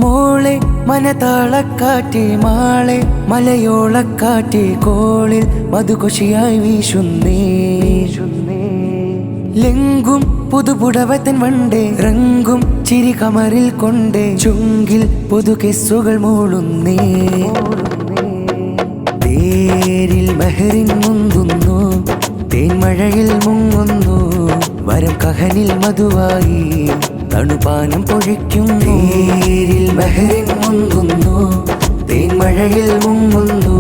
മോളെ മനതാളക്കാറ്റ് മാളെ മലയോളക്കാറ്റ് കോളിൽ മധുകൊശിയായി വീശുന്നേ. ലെങ്കും പുതുപുടവത്തൻ വണ്ടേ റങ്കും ചിരി കമറിൽ കൊണ്ടേ ചുങ്കിൽ പുതുകെസ്സുകൾ മൂളുന്നേ. തേരിൽ മെഹറിൻ മുന്തുന്നു തേൻമഴയിൽ മുങ്ങുന്നു വരം കഹനിൽ മധുവായി തണുപാനം പൊഴിക്കും. തേരിൽ മെഹറിൻ മുന്തുന്നു തേൻമഴയിൽ മുങ്ങുന്നു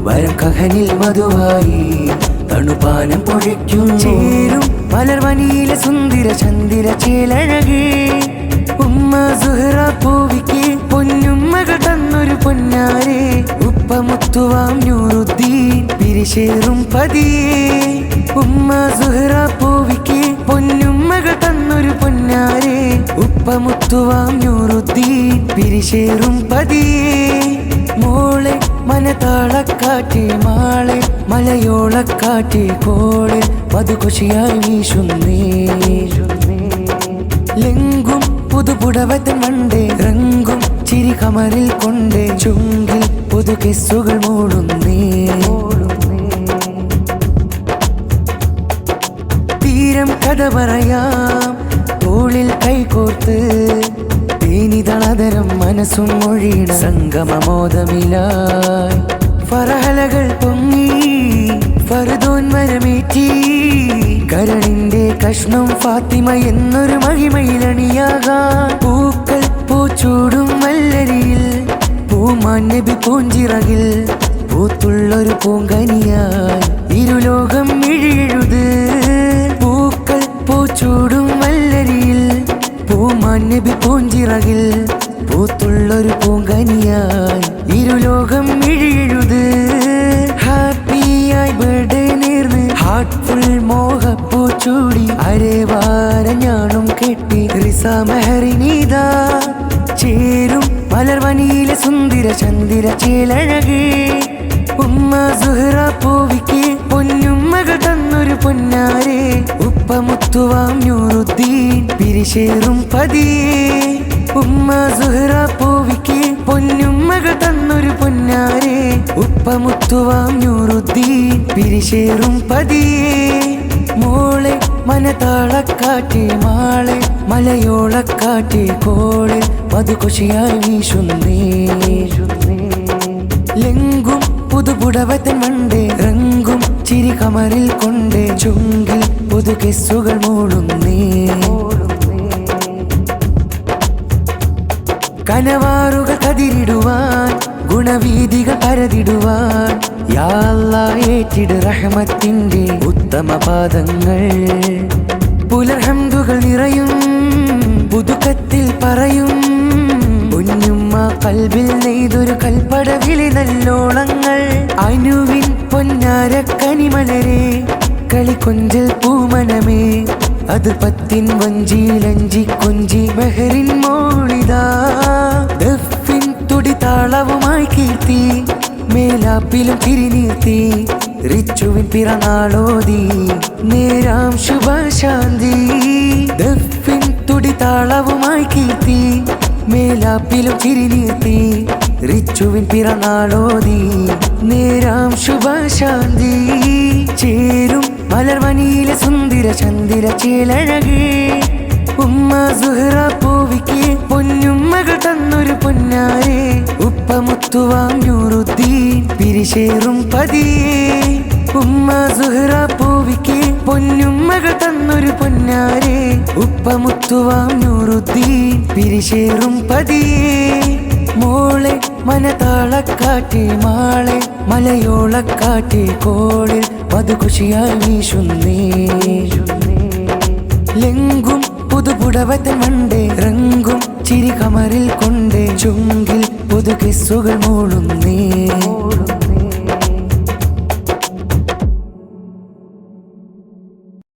വരം കഹനിൽ മധുവായി തണുപാനം പൊഴിക്കും. ചേരും മലർവനിയിലെ സുന്ദര ചന്ദിര ചേലഴകേ ഉമ്മ സുഹറ പൂവിക്ക് പൊന്നുമ്മകൾ തന്നൊരു പൊന്നാരെ ഉപ്പമുത്തുവാം നൂറുദ്ദീൻ പിരിശേറും പതിയേ. ഉമ്മ സുഹറ പൂവിക്ക് പൊന്നുമ്മകൾ തന്നൊരു പൊന്നാരെ ഉപ്പമുത്തുവാം നൂറുദ്ദീൻ പിരിശേറും പതിയേ. മോളെ മനതാളക്കാറ്റ് മാളെ മലയോളക്കാറ്റ് കോളിൽ മധുകൊശിയായി വീശുന്നേ. ലെങ്കും പുതുപുടവത്തൻ വണ്ടേ റങ്കും ചിരി കമറിൽ കൊണ്ടേ ചുങ്കിൽ പുതുകെസ്സുകൾ മൂളുന്നേ. തീരം കഥ പറയാം തോളിൽ കൈകോർത്ത് തേനിതളതരം മനസ്സും മൊഴിയണ സംഗമമോദമിലായി ഫറഹലകൾ പൊങ്ങി ഫർദോൻവരമേറ്റി കരളിന്റെ കഷ്ണം ഫാത്തിമ എന്നൊരു മഹിമയിലണിയാകാൻ പൂക്കൾ പൂച്ചൂടും വല്ലരിയിൽ പൂമാൻ നബി പൂഞ്ചിറകിൽ പൂത്തുള്ളൊരു പൂങ്കനിയായി ഇരുലോകം മിഴിയെഴുത്. പൂക്കൾ പൂച്ചൂടും വല്ലരിയിൽ പൂമാൻ നബി പൂഞ്ചിറകിൽ പൂത്തുള്ളൊരു പൂങ്കനിയായി ഇരുലോകം മിഴിയെഴുത്. ഹാപ്പിയായി ബർത്ത്ഡേ നേർന്ന് ഹാർട്ട്ഫുൾ മോഹപ്പൂച്ചൂടി അരേവാര ഞാനും കെട്ടി റിസ മെഹറിനീതാ ചേരും മലർവനിയിലെ സുന്ദര ചന്ദിര ചേലഴകേ ഉമ്മ സുഹറ പൂവിക്ക് പൊന്നുമ്മകൾ തന്നൊരു പൊന്നാരെ ഉപ്പമുത്തുവാം നൂറുദ്ദീൻ പിരിശേറും പതിയേ. ഉമ്മ സുഹറ പൂവിക്ക് പൊന്നുമ്മകൾ തന്നൊരു പൊന്നാരെ ഉപ്പമുത്തുവാം നൂറുദ്ദീൻ പിരിശേറും പതിയേ. മോളെ മനതാളക്കാറ്റ് മാളെ മലയോളക്കാറ്റ് കോളിൽ മധുകൊശിയായി വീശുന്നേ. ലെങ്കും പുതുപുടവത്തൻ വണ്ടേ റങ്കും ചിരി കമറിൽ കൊണ്ടേ ചുങ്കിൽ പുതുകെസ്സുകൾ മൂളുന്നേ. കനവാറുകൾ കതിരിടുവാൻ ഗുണവീതികൾ പരതിടുവാൻ യാ അല്ലാഹ് ഏറ്റിട് റഹ്മത്തിന്റെ ഉത്തമ പാദങ്ങൾ. പുലർഹംദുകൾ നിറയും പുതുക്കത്തിൽ പറയും പൊന്നുമ്മ കൽബിൽ നെയ്തൊരു കൽപ്പടവിലെ നല്ലോളങ്ങൾ. അനുവിൻ പൊന്നാര കനിമലരെ കളിക്കൊഞ്ചൽ പൂമനമേ അത് പത്തിൻ വഞ്ചിയിലഞ്ചി കൊഞ്ചി മെഹറിൻ മോളിതാ. ദഫിൻ തുടി താളവുമായി കീർത്തി മേലാപ്പിലും തിരിനീർത്തി റിച്ചുവിൻ പിറന്നാളോതി നേരാം ശുഭശാന്തി. ദഫിൻ തുടി താളവുമായി കീർത്തി മേലാപ്പിലും തിരിനീർത്തി റിച്ചുവിൻ പിറന്നാളോതി നേരാം ശുഭശാന്തി. ചേരും മലർവനിയിലെ സുന്ദര ചന്ദിര ചേലഴകേ ഉമ്മ സുഹറ പൂവിക്ക് പൊന്നുമ്മകൾ തന്നൊരു പൊന്നാരെ ഉപ്പമുത്തുവാം നൂറുദ്ദീൻ പിരിശേറും പതിയേ. ഉമ്മ സുഹറ പൂവിക്ക് പൊന്നുമ്മകൾ തന്നൊരു പൊന്നാരെ ഉപ്പമുത്തുവാം നൂറുദ്ദീൻ പിരിശേറും പതിയേ. മോളെ മനതാളക്കാറ്റ് മാളെ മലയോളക്കാറ്റ് കോളിൽ മധുകൊശിയായി വീശുന്നേ. ലെങ്കും പുതുപുടവത്തൻ വണ്ടേ റങ്കും ചിരി കമറിൽ കൊണ്ടേ ചുങ്കിൽ പുതുകെസ്സുകൾ